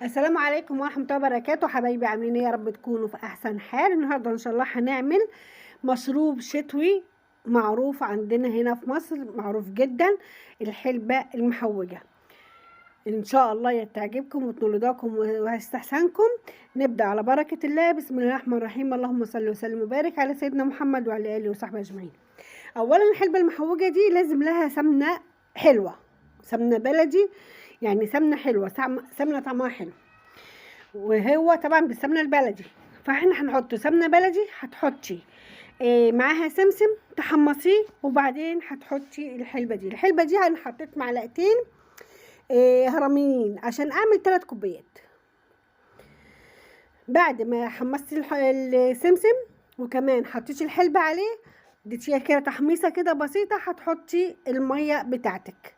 السلام عليكم ورحمة الله وبركاته. حبايبي عاملين ايه؟ يا رب تكونوا في احسن حال. النهارده ان شاء الله هنعمل مشروب شتوي معروف عندنا هنا في مصر، معروف جدا، الحلبة المحوجة. ان شاء الله تعجبكم وتنولداكم وهيستحسنكم. نبدأ على بركة الله. بسم الله الرحمن الرحيم. اللهم صل وسلم وبارك على سيدنا محمد وعلى اله وصحبه اجمعين. اولا الحلبة المحوجة دي لازم لها سمنة حلوة، سمنة بلدي، يعني سمنة حلوة، سمنة طعمها حلو، وهو طبعا بالسمنه البلدي. فاحنا هنحط سمنه بلدي، هتحطي معاها سمسم تحمصيه، وبعدين هتحطي الحلبه دي انا حطيت معلقتين هرميين عشان اعمل 3 كوبايات. بعد ما حمصت السمسم وكمان حطيتي الحلبه عليه، اديتيها كده تحميصه كده بسيطه، هتحطي الميه بتاعتك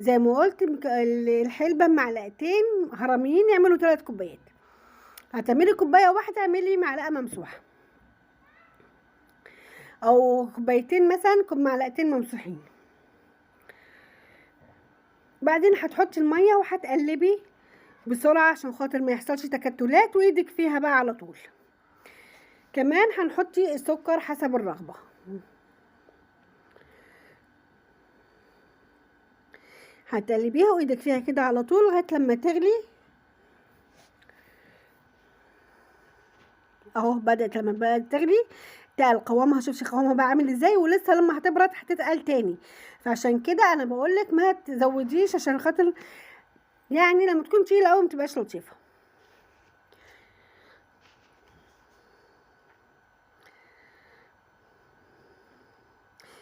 زي ما قلت. الحلبه معلقتين هرميين يعملوا 3 كوبايات. هتعملي كوبايه واحده اعملي معلقه ممسوحه، او كوبايتين مثلا معلقتين ممسوحين. بعدين هتحطي الميه وهتقلبي بسرعه عشان خاطر ما يحصلش تكتلات وايدك فيها بقى على طول. كمان هنحطي السكر حسب الرغبه. هتقلبيها وايدك فيها كده على طول لغايه لما تغلي اهو. لما بدات تغلي تقل قوامها، شوفي قوامها بقى عامل ازاي، ولسه لما هتبرد هتتقل تاني. فعشان كده انا بقولك ما تزوديش عشان خاطر يعني لما تكون تقيله قوي متبقاش لطيفه.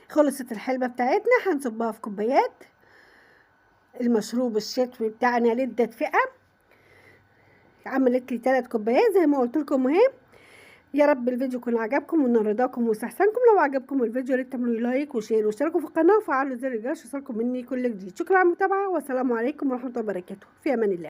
خلصت الحلبه بتاعتنا، هنصبها في كوبايات. المشروب الشتوي بتاعنا لدة فئه، عملت لي 3 كوبايات زي ما قلت لكم اهي. يا رب الفيديو يكون عجبكم وان رضاكم واستحسانكم. لو عجبكم الفيديو يا ريت تعملوا لايك وشير واشتركوا في القناه وفعلوا زر الجرس يوصلكم مني كل جديد. شكرا على المتابعه والسلام عليكم ورحمه الله وبركاته. في امان الله.